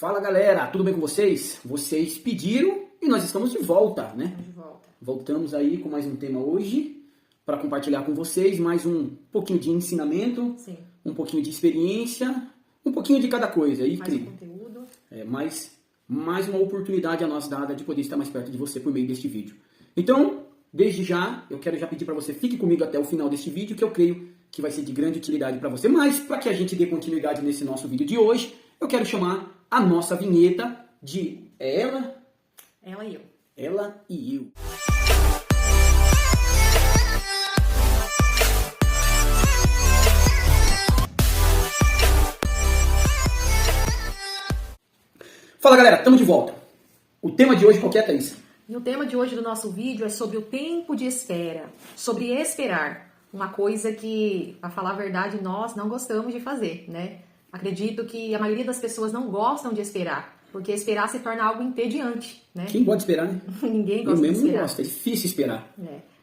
Fala galera, tudo bem com vocês? Vocês pediram e nós estamos de volta, né? Estamos de volta. Voltamos aí com mais um tema hoje para compartilhar com vocês mais um pouquinho de ensinamento, Sim. um pouquinho de experiência, um pouquinho de cada coisa. E, Mais um conteúdo. mais uma oportunidade a nós dada de poder estar mais perto de você por meio deste vídeo. Então, desde já, eu quero já pedir para você, fique comigo até o final deste vídeo, que eu creio que vai ser de grande utilidade para você. Mas, para que a gente dê continuidade nesse nosso vídeo de hoje, eu quero chamar a nossa vinheta de Ela e eu. Ela e eu. Fala galera, estamos de volta. O tema de hoje qual que é, Thaís? E o tema de hoje do nosso vídeo é sobre o tempo de espera, sobre esperar. Uma coisa que, para falar a verdade, nós não gostamos de fazer, né? Acredito que a maioria das pessoas não gostam de esperar, porque esperar se torna algo entediante, né? Quem gosta de esperar, né? Ninguém gosta de esperar. Eu mesmo não gosto, é difícil esperar.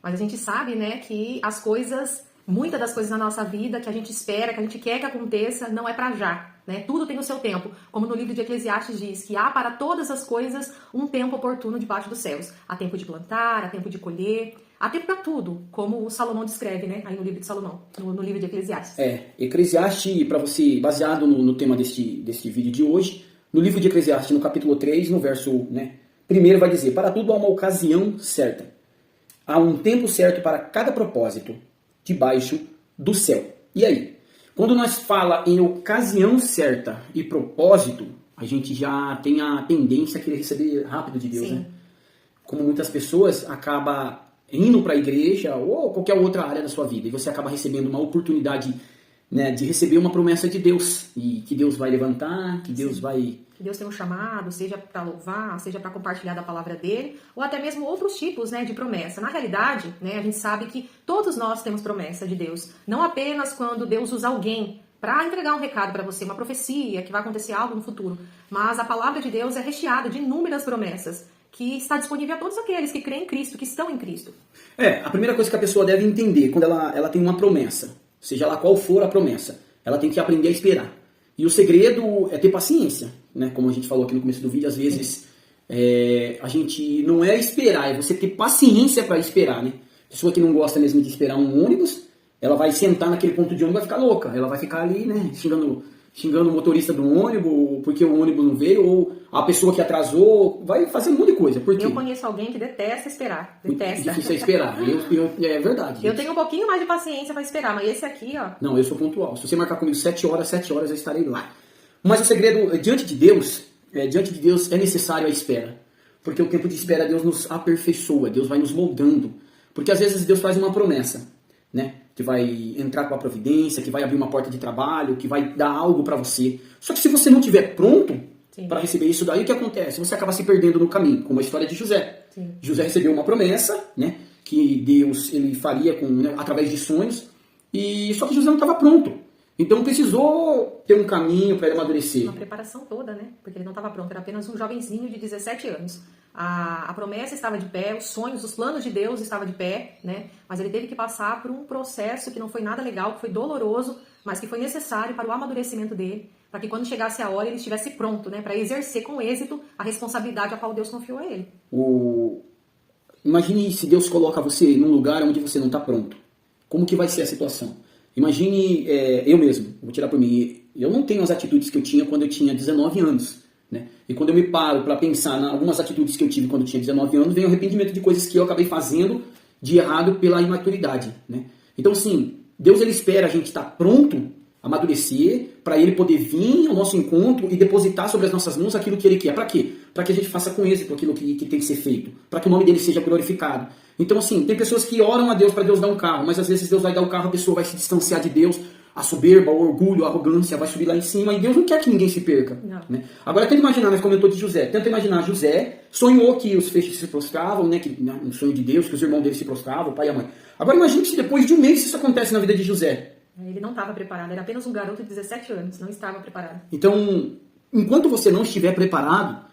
Mas a gente sabe, né, que as coisas, muitas das coisas na nossa vida que a gente espera, que a gente quer que aconteça, não é para já, né? Tudo tem o seu tempo. Como no livro de Eclesiastes diz, que há para todas as coisas um tempo oportuno debaixo dos céus. Há tempo de plantar, há tempo de colher, há tempo para tudo, como o Salomão descreve, né, aí no livro de Salomão, no livro de Eclesiastes. Eclesiastes, para você, baseado no tema deste vídeo de hoje, no livro de Eclesiastes, no capítulo 3, no verso, primeiro vai dizer, para tudo há uma ocasião certa. Há um tempo certo para cada propósito debaixo do céu. E aí? Quando nós fala em ocasião certa e propósito, a gente já tem a tendência a querer receber rápido de Deus, Sim. né? Como muitas pessoas acabam indo para a igreja ou qualquer outra área da sua vida e você acaba recebendo uma oportunidade, né, de receber uma promessa de Deus e que Deus vai levantar, que Deus vai... Que Deus tem um chamado, seja para louvar, seja para compartilhar da palavra dele, ou até mesmo outros tipos, né, de promessa. Na realidade, né, a gente sabe que todos nós temos promessa de Deus. Não apenas quando Deus usa alguém para entregar um recado para você, uma profecia, que vai acontecer algo no futuro. Mas a palavra de Deus é recheada de inúmeras promessas, que está disponível a todos aqueles que creem em Cristo, que estão em Cristo. A primeira coisa que a pessoa deve entender, quando ela tem uma promessa, seja lá qual for a promessa, ela tem que aprender a esperar. E o segredo é ter paciência, né? Como a gente falou aqui no começo do vídeo, às vezes a gente não é esperar, é você ter paciência para esperar, né? Pessoa que não gosta mesmo de esperar um ônibus, ela vai sentar naquele ponto de ônibus e vai ficar louca. Ela vai ficar ali, né, xingando o motorista do ônibus porque o ônibus não veio, ou a pessoa que atrasou, vai fazer um monte de coisa. Por quê? Eu conheço alguém que detesta esperar. Detesta. Difícil é esperar. É verdade. Eu tenho um pouquinho mais de paciência para esperar, mas esse aqui, ó... Não, eu sou pontual. Se você marcar comigo 7 horas eu estarei lá. Mas o segredo, diante de Deus é necessário a espera. Porque o tempo de espera, Deus nos aperfeiçoa, Deus vai nos moldando. Porque às vezes Deus faz uma promessa, né? Que vai entrar com a providência, que vai abrir uma porta de trabalho, que vai dar algo para você. Só que se você não estiver pronto para receber isso daí, o que acontece? Você acaba se perdendo no caminho, como a história de José. Sim. José recebeu uma promessa, né? Que Deus ele faria através de sonhos, só que José não estava pronto. Então precisou ter um caminho para ele amadurecer. Uma preparação toda, né? Porque ele não estava pronto, era apenas um jovenzinho de 17 anos. A promessa estava de pé, os sonhos, os planos de Deus estavam de pé, né? Mas ele teve que passar por um processo que não foi nada legal, que foi doloroso, mas que foi necessário para o amadurecimento dele, para que quando chegasse a hora ele estivesse pronto, né? Para exercer com êxito a responsabilidade a qual Deus confiou a ele. Imagine se Deus coloca você num lugar onde você não está pronto. Como que vai ser a situação? Imagine, eu mesmo, vou tirar por mim, eu não tenho as atitudes que eu tinha quando eu tinha 19 anos, né? E quando eu me paro para pensar em algumas atitudes que eu tive quando eu tinha 19 anos, vem o arrependimento de coisas que eu acabei fazendo de errado pela imaturidade, né? Então, assim, Deus ele espera a gente estar pronto, amadurecer, para ele poder vir ao nosso encontro e depositar sobre as nossas mãos aquilo que ele quer. Para quê? Para que a gente faça com êxito aquilo que tem que ser feito, para que o nome dele seja glorificado. Então, assim, tem pessoas que oram a Deus para Deus dar um carro, mas às vezes Deus vai dar o carro, a pessoa vai se distanciar de Deus, a soberba, o orgulho, a arrogância vai subir lá em cima, e Deus não quer que ninguém se perca. Né? Agora, tenta imaginar, nós comentou de José, tenta imaginar, José sonhou que os feixes se prostravam, né, um sonho de Deus, que os irmãos dele se prostravam, o pai e a mãe. Agora, imagine se depois de um mês isso acontece na vida de José. Ele não estava preparado, era apenas um garoto de 17 anos, não estava preparado. Então, enquanto você não estiver preparado,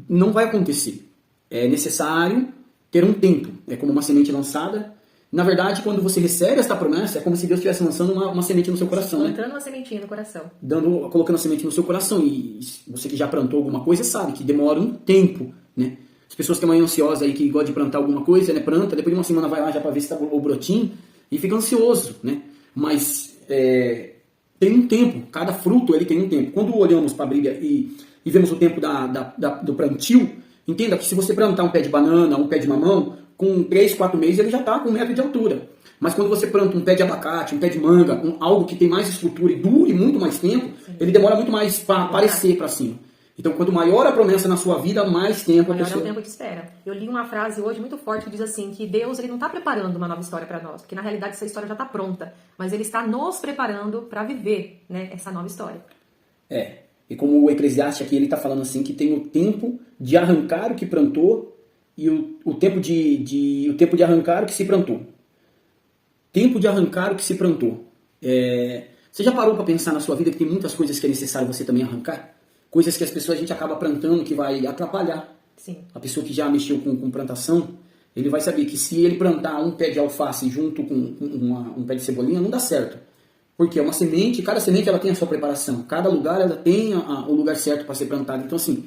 não vai acontecer. É necessário ter um tempo. É como uma semente lançada Na verdade, quando você recebe esta promessa, é como se Deus estivesse lançando uma semente no seu coração, né? Plantando uma sementinha no coração. Colocando a semente no seu coração. E você que já plantou alguma coisa sabe que demora um tempo, né? As pessoas que estão ansiosas aí, que gostam de plantar alguma coisa, né? Planta, depois de uma semana vai lá já para ver se tá o brotinho e fica ansioso, né? Mas tem um tempo, cada fruto ele tem um tempo. Quando olhamos para a Bíblia e vemos o tempo do plantio, entenda que se você plantar um pé de banana, um pé de mamão, com 3, 4 meses ele já está com 1 metro de altura. Mas quando você planta um pé de abacate, um pé de manga, algo que tem mais estrutura e dure muito mais tempo, ele demora muito mais para aparecer para cima. Então, quanto maior a promessa na sua vida, mais tempo a pessoa... Maior é o tempo de espera. Eu li uma frase hoje muito forte que diz assim, que Deus ele não está preparando uma nova história para nós, porque na realidade essa história já está pronta, mas Ele está nos preparando para viver, né, essa nova história. E como o Eclesiastes aqui, ele está falando assim, que tem o tempo de arrancar o que plantou e o tempo de arrancar o que se plantou. Tempo de arrancar o que se plantou. Você já parou para pensar na sua vida que tem muitas coisas que é necessário você também arrancar? Coisas que as pessoas a gente acaba plantando que vai atrapalhar. Sim. A pessoa que já mexeu com plantação, ele vai saber que se ele plantar um pé de alface junto com um pé de cebolinha, não dá certo. Porque é uma semente, cada semente ela tem a sua preparação. Cada lugar ela tem o lugar certo para ser plantado. Então assim,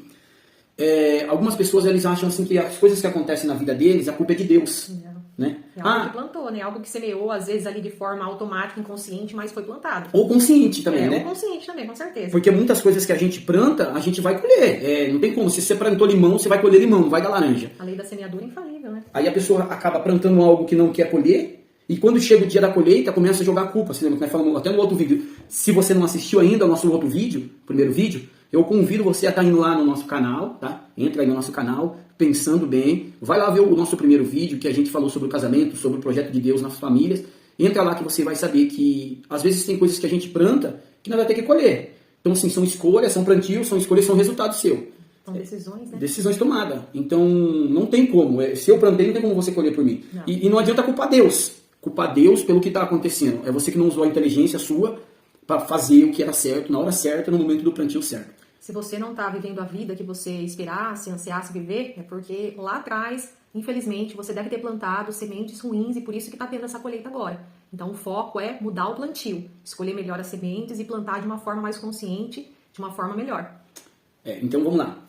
algumas pessoas eles acham assim que as coisas que acontecem na vida deles, a culpa é de Deus. Não. Né? É algo que plantou, né? Algo que semeou, às vezes, ali de forma automática, inconsciente, mas foi plantado. Ou consciente também, né? Ou consciente também, com certeza. Porque muitas coisas que a gente planta, a gente vai colher. Não tem como. Se você plantou limão, você vai colher limão, não vai dar laranja. A lei da semeadura é infalível, né? Aí a pessoa acaba plantando algo que não quer colher, e quando chega o dia da colheita, começa a jogar a culpa. Você lembra que nós falamos até no outro vídeo. Se você não assistiu ainda ao nosso outro vídeo, primeiro vídeo, eu convido você a estar indo lá no nosso canal, tá? Entra aí no nosso canal, pensando bem. Vai lá ver o nosso primeiro vídeo, que a gente falou sobre o casamento, sobre o projeto de Deus nas famílias. Entra lá que você vai saber que, às vezes, tem coisas que a gente planta que nós vamos ter que colher. Então, assim, são escolhas, são plantios, são escolhas, são resultados seus. São decisões, né? Decisões tomadas. Então, não tem como. Se eu plantei, não tem como você colher por mim. Não. E não adianta culpar Deus. Culpar Deus pelo que está acontecendo. É você que não usou a inteligência sua para fazer o que era certo, na hora certa, no momento do plantio certo. Se você não está vivendo a vida que você esperasse, ansiasse viver, é porque lá atrás, infelizmente, você deve ter plantado sementes ruins e por isso que está tendo essa colheita agora. Então o foco é mudar o plantio, escolher melhor as sementes e plantar de uma forma mais consciente, de uma forma melhor. Então vamos lá.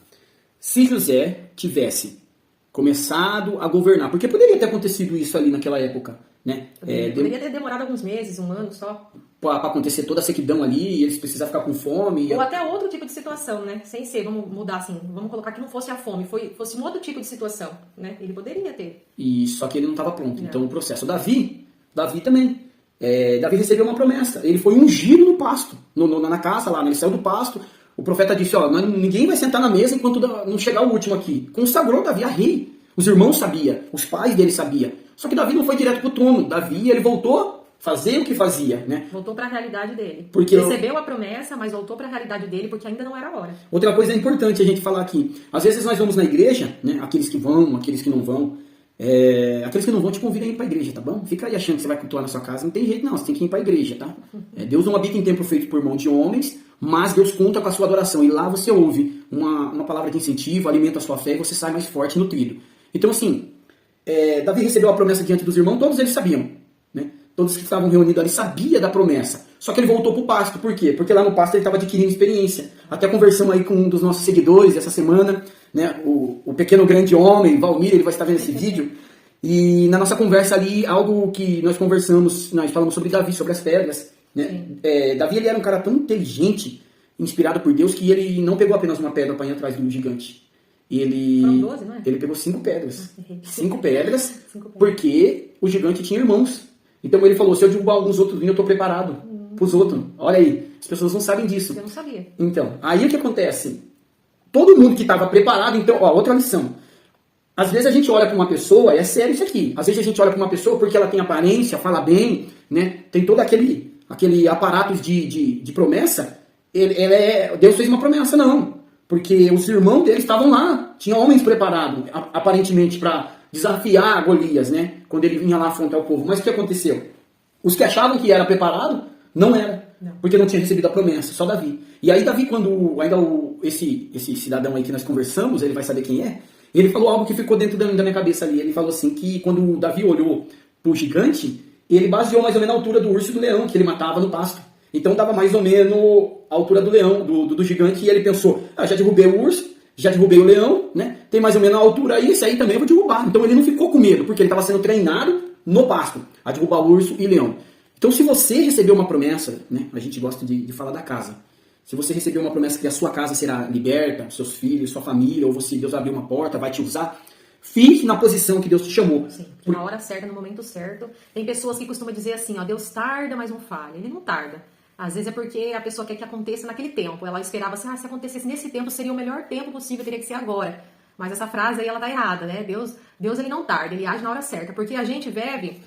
Se José tivesse começado a governar, porque poderia ter acontecido isso ali naquela época, né? Poderia ter demorado alguns meses, um ano só. Para acontecer toda a sequidão ali, e eles precisavam ficar com fome. Ou até outro tipo de situação, né? Sem ser, vamos mudar assim, vamos colocar que não fosse a fome, fosse um outro tipo de situação, né? Ele poderia ter. E só que ele não estava pronto. Não. Então o processo. Davi também. Davi recebeu uma promessa. Ele foi ungido no pasto, na caça lá, né? Ele saiu do pasto. O profeta disse, ninguém vai sentar na mesa enquanto não chegar o último aqui. Consagrou Davi a rei. Os irmãos sabiam, os pais dele sabiam. Só que Davi não foi direto pro trono. Davi, ele voltou fazer o que fazia, né? Voltou para a realidade dele. Porque recebeu a promessa, mas voltou para a realidade dele porque ainda não era a hora. Outra coisa importante a gente falar aqui. Às vezes nós vamos na igreja, né? Aqueles que vão, aqueles que não vão. Aqueles que não vão te convidam a ir para a igreja, tá bom? Fica aí achando que você vai cultuar na sua casa. Não tem jeito não, você tem que ir para a igreja, tá? Deus não habita em templo feito por mão de homens, mas Deus conta com a sua adoração. E lá você ouve uma palavra de incentivo, alimenta a sua fé e você sai mais forte e nutrido. Então assim, Davi recebeu a promessa diante dos irmãos, todos eles sabiam, né? Todos que estavam reunidos ali sabiam da promessa. Só que ele voltou para o pasto. Por quê? Porque lá no pasto ele estava adquirindo experiência. Até conversamos aí com um dos nossos seguidores essa semana, né? O pequeno grande homem, Valmir, ele vai estar vendo esse vídeo. E na nossa conversa ali, algo que nós conversamos, nós falamos sobre Davi, sobre as pedras, né? Davi ele era um cara tão inteligente, inspirado por Deus, que ele não pegou apenas uma pedra para ir atrás do gigante. Foram 12, não é? Ele pegou 5 pedras. 5 pedras, porque o gigante tinha irmãos. Então ele falou, se eu derrubar alguns outros vinhos, eu estou preparado para os outros. Olha aí, as pessoas não sabem disso. Eu não sabia. Então, aí o que acontece? Todo mundo que estava preparado, então, outra lição. Às vezes a gente olha para uma pessoa, é sério isso aqui, às vezes a gente olha para uma pessoa porque ela tem aparência, fala bem, né? Tem todo aquele aparato de promessa. Deus fez uma promessa, não. Porque os irmãos dele estavam lá, tinha homens preparados, aparentemente, para desafiar Golias, né? Quando ele vinha lá afrontar o povo. Mas o que aconteceu? Os que achavam que era preparado, não era. Não. Porque não tinha recebido a promessa, só Davi. E aí Davi, quando esse cidadão aí que nós conversamos, ele vai saber quem é, ele falou algo que ficou dentro da minha cabeça ali. Ele falou assim, que quando Davi olhou pro gigante, ele baseou mais ou menos a altura do urso e do leão que ele matava no pasto. Então dava mais ou menos a altura do leão, do gigante, e ele pensou, já derrubei o urso, já derrubei o leão, né? Tem mais ou menos a altura aí, esse aí também eu vou derrubar. Então ele não ficou com medo, porque ele estava sendo treinado no pasto a derrubar urso e leão. Então se você recebeu uma promessa, né? A gente gosta de falar da casa. Se você recebeu uma promessa que a sua casa será liberta, seus filhos, sua família, ou você, Deus abrir uma porta, vai te usar, fique na posição que Deus te chamou. Sim, na hora certa, no momento certo. Tem pessoas que costumam dizer assim, ó, Deus tarda, mas não falha. Ele não tarda. Às vezes é porque a pessoa quer que aconteça naquele tempo. Ela esperava assim, se acontecesse nesse tempo, seria o melhor tempo possível, teria que ser agora. Mas essa frase aí, ela tá errada, né? Deus ele não tarda, ele age na hora certa. Porque a gente vive,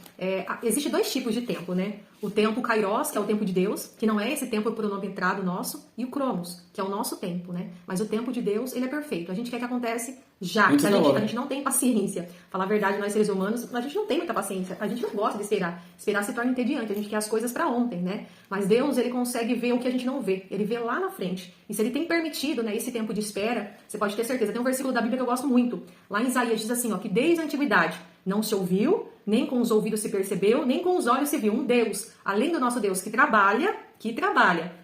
existe dois tipos de tempo, né? O tempo kairos, que é o tempo de Deus, que não é esse tempo cronometrado nosso, e o cronos, que é o nosso tempo, né? Mas o tempo de Deus, ele é perfeito. A gente quer que acontece já. A gente não tem paciência. Falar a verdade, nós seres humanos, a gente não tem muita paciência. A gente não gosta de esperar. Esperar se torna entediante. A gente quer as coisas para ontem, né? Mas Deus, ele consegue ver o que a gente não vê. Ele vê lá na frente. E se ele tem permitido, né, esse tempo de espera, você pode ter certeza. Tem um versículo da Bíblia que eu gosto muito. Lá em Isaías diz assim, ó, que desde a antiguidade não se ouviu, nem com os ouvidos se percebeu, nem com os olhos se viu um Deus, além do nosso Deus, que trabalha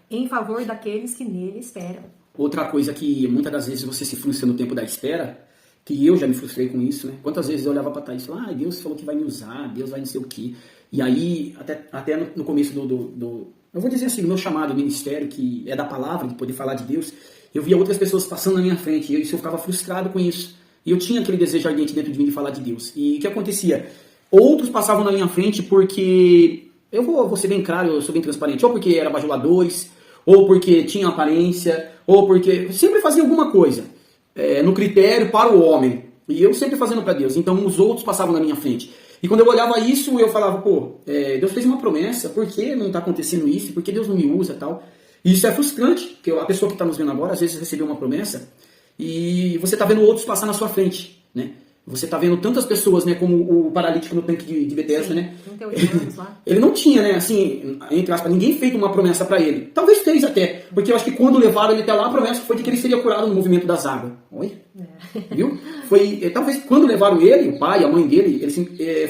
em favor daqueles que nele esperam. Outra coisa que muitas das vezes você se frustra no tempo da espera, que eu já me frustrei com isso, né? Quantas vezes eu olhava para trás e falava, Deus falou que vai me usar, Deus vai não sei o quê. E aí, até no começo eu vou dizer assim, do meu chamado ministério, que é da palavra, de poder falar de Deus, eu via outras pessoas passando na minha frente, e eu ficava frustrado com isso. E eu tinha aquele desejo ardente dentro de mim de falar de Deus. E o que acontecia? Outros passavam na minha frente porque, eu vou ser bem claro, eu sou bem transparente, ou porque eram bajuladores, ou porque tinha aparência, ou porque sempre fazia alguma coisa no critério para o homem. E eu sempre fazendo para Deus. Então os outros passavam na minha frente. E quando eu olhava isso, eu falava, Deus fez uma promessa, por que não está acontecendo isso? Por que Deus não me usa tal? E isso é frustrante, porque a pessoa que está nos vendo agora, às vezes recebeu uma promessa, e você está vendo outros passar na sua frente, né? Você está vendo tantas pessoas, né, como o paralítico no tanque de Betesda, né? 38 anos lá. Ele não tinha, né, assim, entre aspas, ninguém fez uma promessa para ele. Talvez fez até, porque eu acho que quando levaram ele até lá, a promessa foi de que ele seria curado no movimento das águas. Oi? Viu? Talvez quando levaram ele, o pai, a mãe dele,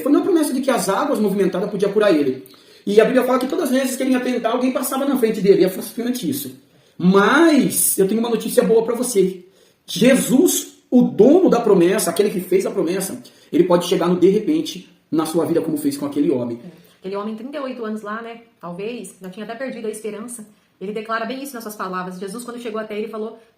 foi uma promessa de que as águas movimentadas podiam curar ele. E a Bíblia fala que todas as vezes que ele ia tentar, alguém passava na frente dele. E é frustrante isso. Mas eu tenho uma notícia boa para você. Jesus, o dono da promessa, aquele que fez a promessa, ele pode chegar no de repente na sua vida como fez com aquele homem. Aquele homem, 38 anos lá, né? Talvez, já tinha até perdido a esperança. Ele declara bem isso nas suas palavras. Jesus, quando chegou até ele,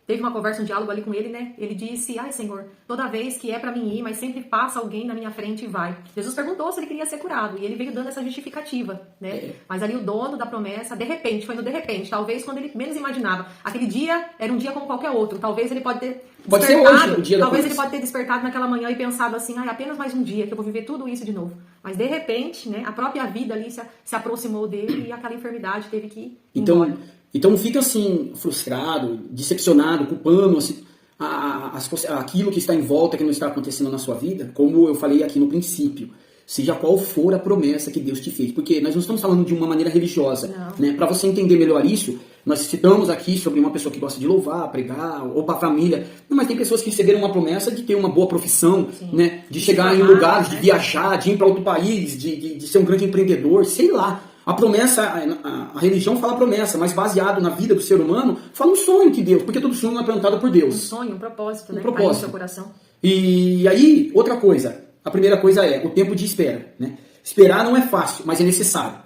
teve uma conversa, um diálogo ali com ele, né? Ele disse, Senhor, toda vez que é pra mim ir, mas sempre passa alguém na minha frente e vai. Jesus perguntou se ele queria ser curado, e ele veio dando essa justificativa, né? Mas ali o dono da promessa, de repente, foi no de repente, talvez quando ele menos imaginava. Aquele dia era um dia como qualquer outro. Talvez ele pode ter despertado, talvez ele pode ter despertado naquela manhã e pensado assim, apenas mais um dia que eu vou viver tudo isso de novo. Mas de repente, né, a própria vida ali se aproximou dele e aquela enfermidade teve que ir embora. Então não fica assim, frustrado, decepcionado, culpando assim, aquilo que está em volta, que não está acontecendo na sua vida, como eu falei aqui no princípio. Seja qual for a promessa que Deus te fez. Porque nós não estamos falando de uma maneira religiosa. Né? Para você entender melhor isso, nós citamos aqui sobre uma pessoa que gosta de louvar, pregar, ou para a família. Não, mas tem pessoas que receberam uma promessa de ter uma boa profissão, né? De chegar em lugares, de viajar, de ir para outro país, de ser um grande empreendedor, sei lá. A promessa, a religião fala promessa, mas baseado na vida do ser humano, fala um sonho que Deus, porque todo sonho é plantado por Deus. Um sonho, um propósito, né? Um propósito. Aí no seu coração. E aí, outra coisa. A primeira coisa é o tempo de espera, né? Esperar não é fácil, mas é necessário.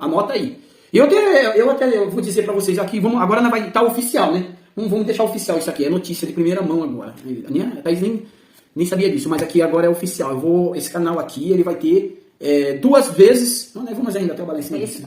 Anota aí. Eu vou dizer para vocês aqui, agora não vai estar oficial, né? Vamos deixar oficial isso aqui, é notícia de primeira mão agora. A Thaís nem sabia disso, mas aqui agora é oficial. Esse canal aqui, ele vai ter 2 vezes... Não, vamos ainda trabalhar em cima disso. Esse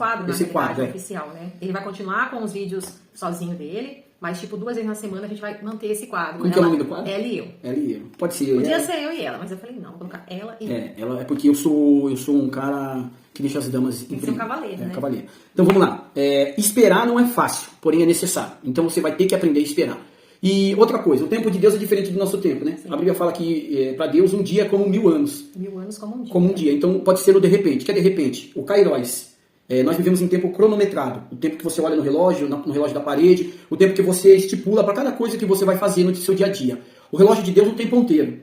quadro é oficial, né? Ele vai continuar com os vídeos sozinho dele, mas, 2 vezes na semana a gente vai manter esse quadro. Como que é o nome do quadro? Ela e eu. Ela e eu. Pode ser eu e ela. Podia ser eu e ela, mas eu falei, não, vou colocar ela e eu. Ela é porque eu sou um cara que deixa as damas... Tem que ser um cavaleiro, né? Cavaleiro. Então, vamos lá. Esperar não é fácil, porém é necessário. Então, você vai ter que aprender a esperar. E outra coisa, o tempo de Deus é diferente do nosso tempo, né? Sim. A Bíblia fala que para Deus um dia é como 1000 anos. 1000 anos como um dia. Como um dia. Então, pode ser o de repente. O que é de repente? O kairos. Nós vivemos em tempo cronometrado. O tempo que você olha no relógio da parede, o tempo que você estipula para cada coisa que você vai fazer no seu dia a dia. O relógio de Deus não tem ponteiro.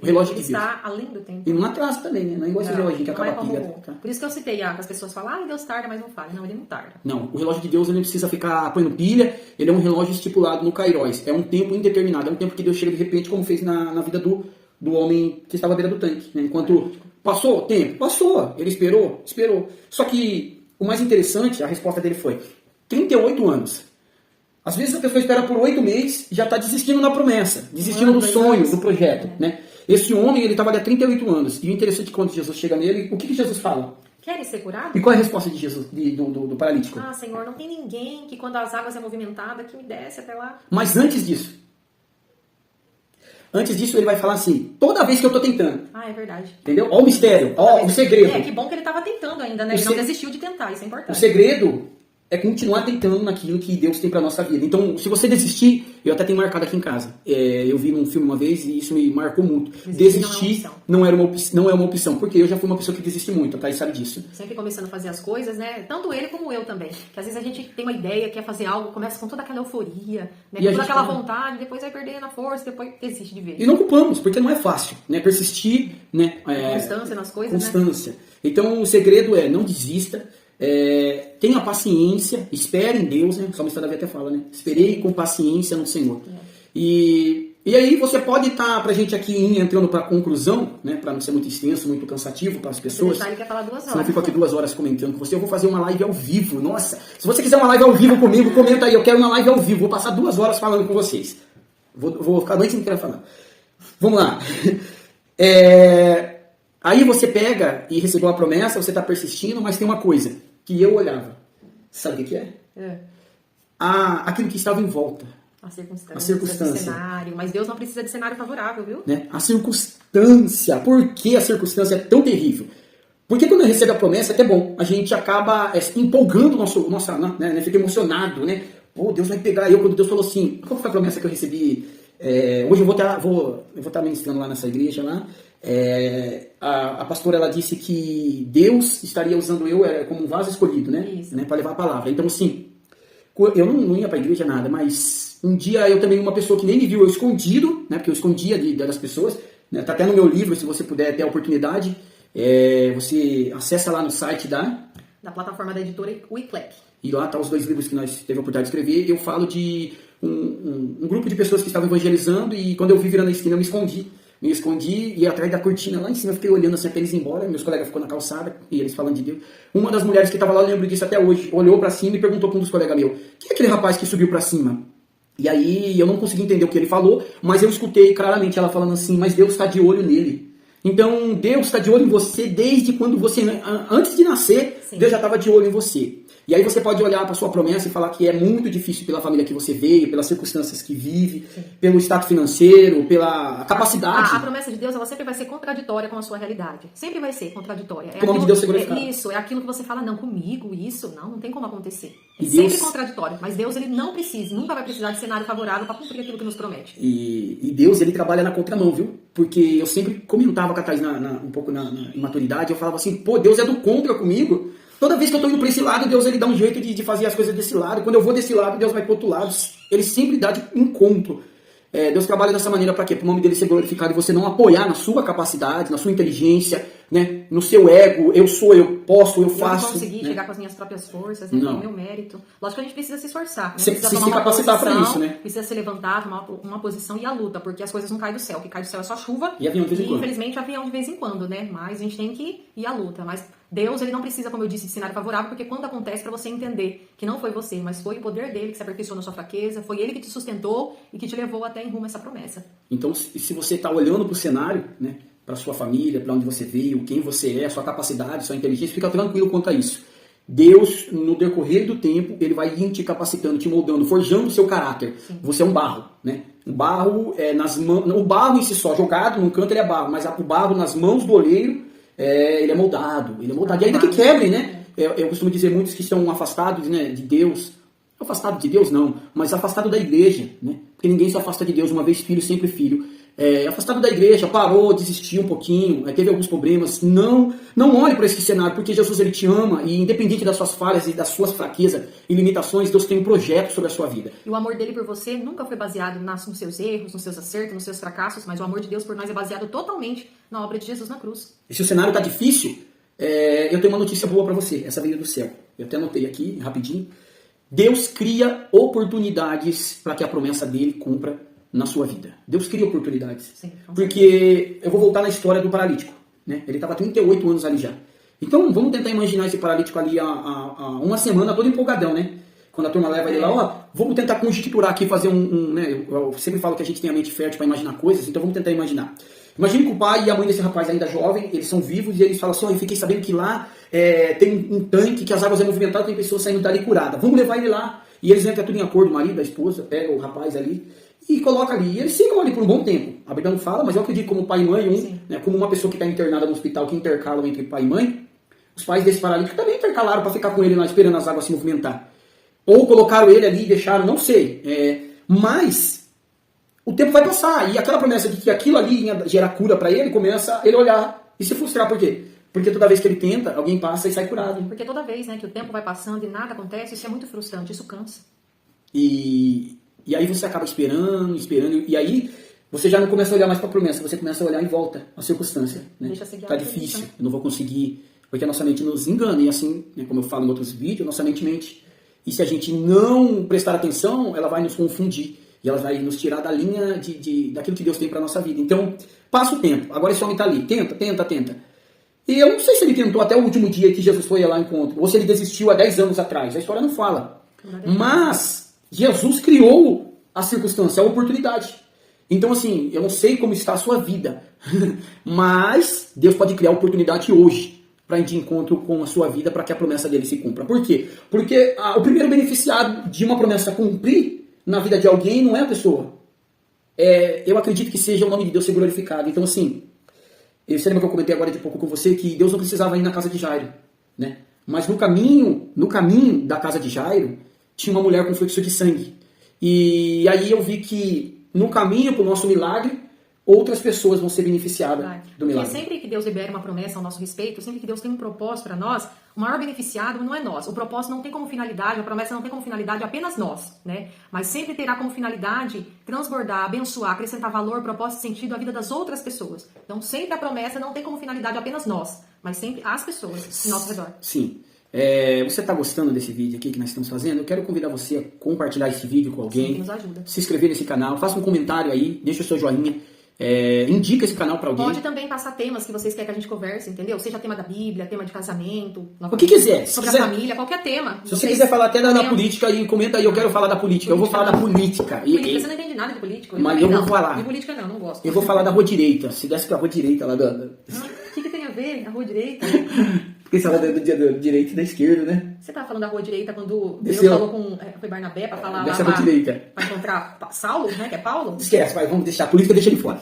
O relógio ele de Deus. está além do tempo. E não atrasa também, né? Não é igual esse relógio que acaba a como pilha. Por isso que eu citei, que as pessoas falam, Deus tarda, mas não falha. Não, ele não tarda. Não, o relógio de Deus ele não precisa ficar põe pilha, ele é um relógio estipulado no Kairos. É um tempo indeterminado, é um tempo que Deus chega de repente, como fez na vida do homem que estava à beira do tanque. Né? Enquanto passou o tempo, passou. Ele esperou. Só que o mais interessante, a resposta dele foi 38 anos. Às vezes a pessoa espera por 8 meses e já está desistindo da promessa, desistindo do sonho, do projeto. Né? Esse homem, ele estava há 38 anos. E o interessante é que quando Jesus chega nele, o que Jesus fala? Queres ser curado? E qual é a resposta de Jesus, do paralítico? Senhor, não tem ninguém que quando as águas é movimentada que me desce até lá. Mas antes disso, ele vai falar assim, toda vez que eu estou tentando. É verdade. Entendeu? Olha o mistério, olha o segredo. Que bom que ele estava tentando ainda, né? Ele não desistiu de tentar, isso é importante. O segredo é continuar tentando naquilo que Deus tem para nossa vida. Então, se você desistir, eu até tenho marcado aqui em casa. Eu vi num filme uma vez e isso me marcou muito. Desistir não é uma opção, porque eu já fui uma pessoa que desiste muito, a Thaís sabe disso. Sempre começando a fazer as coisas, né? Tanto ele como eu também. Que às vezes a gente tem uma ideia, quer fazer algo, começa com toda aquela euforia, né? Com toda aquela vontade, depois vai perdendo a força, depois desiste de vez. E não culpamos, porque não é fácil, né? Persistir, né? Constância nas coisas, constância. Né? Então, o segredo é não desista. Tenha paciência, espere em Deus, né? O salmista Davi até fala, né? Esperei com paciência no Senhor. E aí você pode estar, pra gente aqui entrando pra conclusão, né? Pra não ser muito extenso, muito cansativo para as pessoas. Ele quer falar 2 horas. Senão eu fico aqui 2 horas comentando com você. Eu vou fazer uma live ao vivo. Nossa, se você quiser uma live ao vivo comigo, comenta aí. Eu quero uma live ao vivo. Vou passar 2 horas falando com vocês. Vou ficar a noite inteira falando. Vamos lá. Aí você pega e recebeu a promessa, você está persistindo, mas tem uma coisa que eu olhava. Sabe o que é? Aquilo que estava em volta. A circunstância. O cenário. Mas Deus não precisa de cenário favorável, viu? Né? A circunstância. Por que a circunstância é tão terrível? Porque quando eu recebo a promessa, é até bom. A gente acaba empolgando né? Fica emocionado, né? Pô, Deus vai pegar eu. Quando Deus falou assim, qual foi a promessa que eu recebi? Hoje eu vou estar ministrando lá nessa igreja lá. A pastora ela disse que Deus estaria usando eu como um vaso escolhido, né? Para levar a palavra. Então, assim, eu não ia para a igreja nada, mas um dia eu também, uma pessoa que nem me viu, eu escondido, né? Porque eu escondia das pessoas, né? Tá até no meu livro, se você puder ter a oportunidade, você acessa lá no site da plataforma da editora Wycliffe. E lá tá os 2 livros que nós teve a oportunidade de escrever. Eu falo de um grupo de pessoas que estavam evangelizando e quando eu vi virando a esquina eu me escondi e atrás da cortina lá em cima eu fiquei olhando assim até eles ir embora. Meus colegas ficou na calçada e eles falando de Deus. Uma das mulheres que estava lá, eu lembro disso até hoje, olhou para cima e perguntou para um dos colegas meus: quem é aquele rapaz que subiu para cima? E aí eu não consegui entender o que ele falou, mas eu escutei claramente ela falando assim: mas Deus está de olho nele. Então Deus está de olho em você desde quando você, antes de nascer, Sim. Deus já estava de olho em você. E aí você pode olhar para sua promessa e falar que é muito difícil pela família que você veio, pelas circunstâncias que vive, Sim. pelo status financeiro, pela capacidade. A promessa de Deus ela sempre vai ser contraditória com a sua realidade. Sempre vai ser contraditória. O nome de Deus segura isso, é aquilo que você fala, não, comigo, isso, não tem como acontecer. É e sempre Deus... contraditório. Mas Deus ele não precisa, nunca vai precisar de cenário favorável para cumprir aquilo que nos promete. E Deus ele trabalha na contramão, viu? Porque eu sempre comentava com a Thaís um pouco na imaturidade, eu falava assim, pô, Deus é do contra comigo. Toda vez que eu tô indo para esse lado, Deus ele dá um jeito de fazer as coisas desse lado. Quando eu vou desse lado, Deus vai pro outro lado. Ele sempre dá de encontro. Deus trabalha dessa maneira para quê? Para o nome dele ser glorificado e você não apoiar na sua capacidade, na sua inteligência, né? No seu ego, eu sou, eu posso, eu faço. Eu não consegui chegar com as minhas próprias forças, né? Com o meu mérito. Lógico que a gente precisa se esforçar, né? Você precisa se capacitar para isso, né? Precisa se levantar, tomar uma posição e a luta, porque as coisas não caem do céu. O que cai do céu é só chuva. E avião de vez em quando. Infelizmente, avião de vez em quando, né? Mas a gente tem que ir à luta. Mas Deus, ele não precisa, como eu disse, de cenário favorável, porque quando acontece, para você entender que não foi você, mas foi o poder dele que se aperfeiçoou na sua fraqueza, foi ele que te sustentou e que te levou até em rumo a essa promessa. Então, se você está olhando para o cenário, né? Para sua família, para onde você veio, quem você é, sua capacidade, sua inteligência, fica tranquilo quanto a isso. Deus, no decorrer do tempo, ele vai ir te capacitando, te moldando, forjando o seu caráter. Sim. Você é um barro, né? O barro nas mãos, o barro em si só, jogado num canto ele é barro, mas o barro nas mãos do oleiro, ele é moldado. E ainda que quebre, né? Eu costumo dizer muitos que estão afastados, né, de Deus. Afastado de Deus não, mas afastado da igreja, né? Porque ninguém se afasta de Deus, uma vez filho, sempre filho. afastado da igreja, parou, desistiu um pouquinho, teve alguns problemas. Não olhe para esse cenário, porque Jesus ele te ama e independente das suas falhas e das suas fraquezas e limitações, Deus tem um projeto sobre a sua vida. E o amor dele por você nunca foi baseado nos seus erros, nos seus acertos, nos seus fracassos, mas o amor de Deus por nós é baseado totalmente na obra de Jesus na cruz. E se o cenário está difícil, eu tenho uma notícia boa para você, essa veio do céu. Eu até anotei aqui, rapidinho. Deus cria oportunidades para que a promessa dele cumpra na sua vida. Deus cria oportunidades. Sim, porque eu vou voltar na história do paralítico. Né? Ele estava há 38 anos ali já. Então, vamos tentar imaginar esse paralítico ali há uma semana, todo empolgadão, né? Quando a turma leva ele lá, vamos tentar conjecturar aqui, fazer né? Eu sempre falo que a gente tem a mente fértil para imaginar coisas, então vamos tentar imaginar. Imagine que o pai e a mãe desse rapaz ainda jovem, eles são vivos e eles falam assim, eu fiquei sabendo que lá tem um tanque, que as águas é movimentadas, tem pessoas saindo dali curadas. Vamos levar ele lá. E eles entram tudo em acordo, o marido, a esposa, pega o rapaz ali e coloca ali. E eles ficam ali por um bom tempo. A Bíblia não fala, mas eu acredito como pai e mãe, né, como uma pessoa que está internada no hospital, que intercala entre pai e mãe, os pais desse paralítico também intercalaram para ficar com ele lá, esperando as águas se movimentar. Ou colocaram ele ali e deixaram, não sei. Mas o tempo vai passar. E aquela promessa de que aquilo ali ia gerar cura para ele, começa ele olhar e se frustrar. Por quê? Porque toda vez que ele tenta, alguém passa e sai curado. Porque toda vez, né, que o tempo vai passando e nada acontece, isso é muito frustrante, isso cansa. E aí você acaba esperando, e aí você já não começa a olhar mais para a promessa, você começa a olhar em volta, a circunstância. Né? Tá difícil, eu não vou conseguir, porque a nossa mente nos engana, e assim, né, como eu falo em outros vídeos, nossa mente mente. E se a gente não prestar atenção, ela vai nos confundir, e ela vai nos tirar da linha daquilo que Deus tem para nossa vida. Então, passa o tempo, agora esse homem está ali, tenta. E eu não sei se ele tentou até o último dia que Jesus foi lá ao encontro, ou se ele desistiu há 10 anos atrás, a história não fala. Mas Jesus criou a circunstância, a oportunidade. Então, assim, eu não sei como está a sua vida, mas Deus pode criar a oportunidade hoje para ir de encontro com a sua vida, para que a promessa dele se cumpra. Por quê? Porque o primeiro beneficiado de uma promessa cumprir na vida de alguém não é a pessoa. Eu acredito que seja o nome de Deus ser glorificado. Então, assim, você lembra que eu comentei agora de pouco com você que Deus não precisava ir na casa de Jairo, né? Mas no caminho da casa de Jairo, tinha uma mulher com fluxo de sangue. E aí eu vi que no caminho para o nosso milagre, outras pessoas vão ser beneficiadas do milagre. Porque sempre que Deus libera uma promessa ao nosso respeito, sempre que Deus tem um propósito para nós, o maior beneficiado não é nós. O propósito não tem como finalidade, a promessa não tem como finalidade apenas nós, né? Mas sempre terá como finalidade transbordar, abençoar, acrescentar valor, propósito e sentido à vida das outras pessoas. Então sempre a promessa não tem como finalidade apenas nós, mas sempre as pessoas ao nosso redor. Sim. Você está gostando desse vídeo aqui que nós estamos fazendo? Eu quero convidar você a compartilhar esse vídeo com alguém. Sim, nos ajuda. Se inscrever nesse canal, faça um comentário aí, deixa o seu joinha. Indica esse canal para alguém. Pode também passar temas que vocês querem que a gente converse, entendeu? Seja tema da Bíblia, tema de casamento, o que quiser. Sobre a família, qualquer tema. Se você quiser falar até da política, aí comenta aí, eu quero falar da política. Eu vou falar da política. Política, você não entende nada de política. Mas eu vou falar. De política não gosto. Eu vou falar da rua direita. Se desse pra rua direita lá da... O que tem a ver a rua direita? Porque você fala da direita e da esquerda, né? Você tava falando da rua direita quando Deus Desceu. falou com foi Barnabé pra falar Dessa lá rua direita. pra encontrar Saulo, né? Que é Paulo? Esquece, vamos deixar. A política deixa ele fora.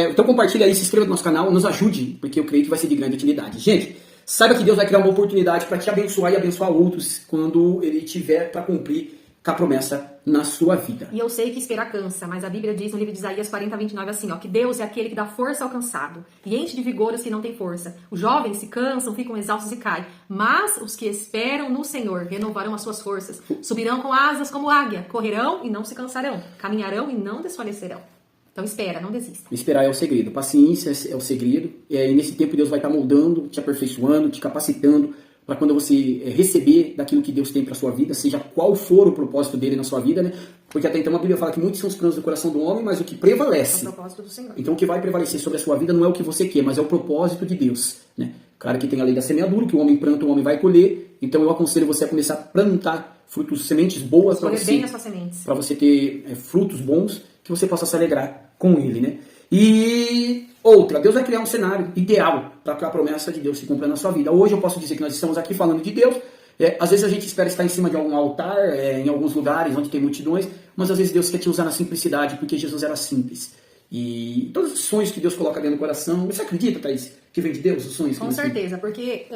Então compartilha aí, se inscreva no nosso canal, nos ajude, porque eu creio que vai ser de grande utilidade. Gente, saiba que Deus vai criar uma oportunidade para te abençoar e abençoar outros quando Ele tiver para cumprir com a promessa na sua vida. E eu sei que esperar cansa, mas a Bíblia diz no livro de Isaías 40:29 assim, ó, que Deus é aquele que dá força ao cansado e enche de vigor os que não têm força. Os jovens se cansam, ficam exaustos e caem, mas os que esperam no Senhor renovarão as suas forças, subirão com asas como águia, correrão e não se cansarão, caminharão e não desfalecerão. Então espera, não desista. Esperar é o segredo, paciência é o segredo, e nesse tempo Deus vai estar moldando, te aperfeiçoando, te capacitando, para quando você receber daquilo que Deus tem para sua vida, seja qual for o propósito dele na sua vida, né? Porque até então a Bíblia fala que muitos são os planos do coração do homem, mas o que prevalece. É o propósito do Senhor. Então o que vai prevalecer sobre a sua vida não é o que você quer, mas é o propósito de Deus, né? Claro que tem a lei da semeadura, que o homem planta, o homem vai colher. Então eu aconselho você a começar a plantar frutos, sementes boas para você. Bem as suas sementes. Para você ter frutos bons, que você possa se alegrar com ele, né? E outra, Deus vai criar um cenário ideal para que a promessa de Deus se cumpra na sua vida. Hoje eu posso dizer que nós estamos aqui falando de Deus. Às vezes a gente espera estar em cima de algum altar, em alguns lugares onde tem multidões, mas às vezes Deus quer te usar na simplicidade, porque Jesus era simples. E todos os sonhos que Deus coloca dentro do coração, você acredita, Thaís, que vem de Deus, os sonhos? Com certeza, porque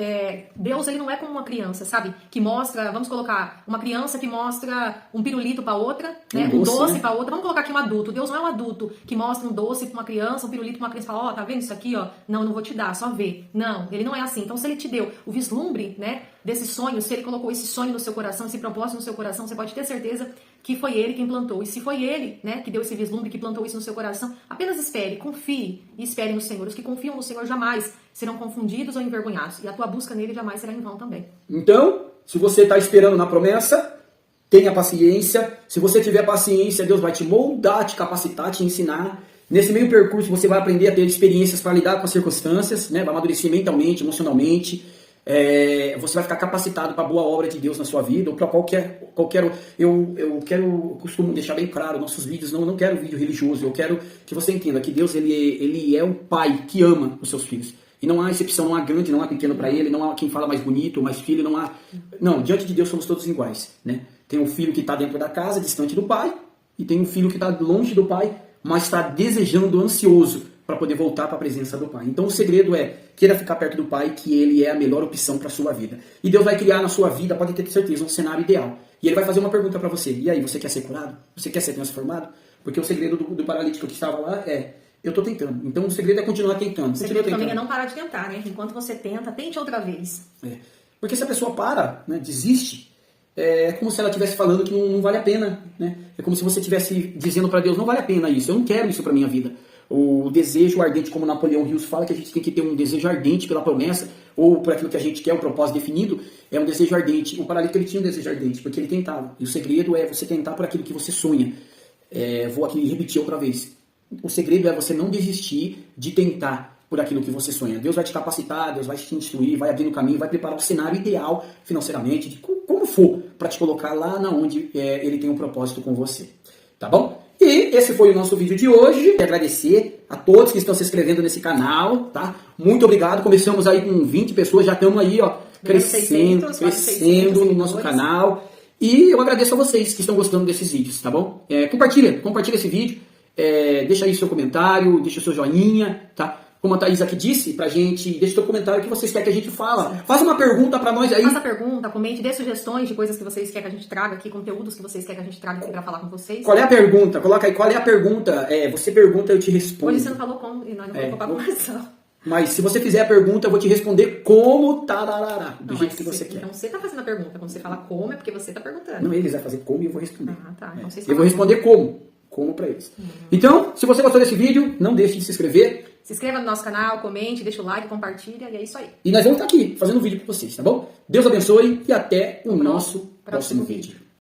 Deus ele não é como uma criança, sabe? Que mostra, vamos colocar, uma criança que mostra um pirulito para outra, né? Um doce para outra. Vamos colocar aqui um adulto. Deus não é um adulto que mostra um doce para uma criança, um pirulito para uma criança e fala, ó, tá vendo isso aqui, ó? Não, eu não vou te dar, só vê. Não, ele não é assim. Então, se ele te deu o vislumbre, né, desse sonho, se ele colocou esse sonho no seu coração, esse propósito no seu coração, você pode ter certeza que foi ele quem plantou. E se foi ele, né, que deu esse vislumbre, que plantou isso no seu coração, apenas espere, confie e espere no Senhor. Os que confiam no Senhor jamais serão confundidos ou envergonhados. E a tua busca nele jamais será em vão também. Então, se você está esperando na promessa, tenha paciência. Se você tiver paciência, Deus vai te moldar, te capacitar, te ensinar. Nesse meio percurso, você vai aprender a ter experiências para lidar com as circunstâncias, né? Vai amadurecer mentalmente, emocionalmente. Você vai ficar capacitado para a boa obra de Deus na sua vida, ou para qualquer eu costumo deixar bem claro, nossos vídeos, não quero vídeo religioso, eu quero que você entenda que Deus ele é o pai que ama os seus filhos. E não há exceção, não há grande, não há pequeno para ele, não há quem fala mais bonito, mais filho, não, diante de Deus somos todos iguais, né? Tem um filho que está dentro da casa, distante do pai, e tem um filho que está longe do pai, mas está desejando, ansioso, para poder voltar para a presença do pai. Então o segredo é, queira ficar perto do pai, que ele é a melhor opção para a sua vida. E Deus vai criar na sua vida, pode ter certeza, um cenário ideal. E ele vai fazer uma pergunta para você. E aí, você quer ser curado? Você quer ser transformado? Porque o segredo do paralítico que estava lá eu estou tentando. Então o segredo é continuar tentando. O segredo também é não parar de tentar, né? Enquanto você tenta, tente outra vez. Porque se a pessoa para, né, desiste, é como se ela estivesse falando que não vale a pena, né? É como se você estivesse dizendo para Deus, não vale a pena isso, eu não quero isso para minha vida. O desejo ardente, como Napoleão Hill fala, que a gente tem que ter um desejo ardente pela promessa, ou por aquilo que a gente quer, o propósito definido, é um desejo ardente. O paralítico ele tinha um desejo ardente, porque ele tentava. E o segredo é você tentar por aquilo que você sonha. Vou aqui repetir outra vez. O segredo é você não desistir de tentar por aquilo que você sonha. Deus vai te capacitar, Deus vai te instruir, vai abrir o caminho, vai preparar o cenário ideal financeiramente, de como for, para te colocar lá na onde ele tem um propósito com você. Tá bom? E esse foi o nosso vídeo de hoje. Quero agradecer a todos que estão se inscrevendo nesse canal, tá? Muito obrigado. Começamos aí com 20 pessoas, já estamos aí, ó, crescendo no nosso canal. E eu agradeço a vocês que estão gostando desses vídeos, tá bom? Compartilha esse vídeo, deixa aí seu comentário, deixa o seu joinha, tá? Como a Thaís aqui disse pra gente, deixa o seu comentário o que vocês querem que a gente fala. Sim. Faça uma pergunta pra nós aí. Faça pergunta, comente, dê sugestões de coisas que vocês querem que a gente traga aqui, conteúdos que vocês querem que a gente traga aqui pra falar com vocês. Qual é a pergunta? Coloca aí, qual é a pergunta? Você pergunta, eu te respondo. Hoje você não falou como, e nós não vamos para conversão. Mas se você fizer a pergunta, eu vou te responder como tarará, do jeito que você quer. Então você tá fazendo a pergunta. Quando você fala como, é porque você tá perguntando. Não, eles vão fazer como e eu vou responder. Ah, tá. Então, eu vou responder como pra eles. Então, se você gostou desse vídeo, não deixe de se inscrever. Se inscreva no nosso canal, comente, deixa o like, compartilha, e é isso aí. E nós vamos estar aqui fazendo um vídeo pra vocês, tá bom? Deus abençoe e até o nosso próximo vídeo.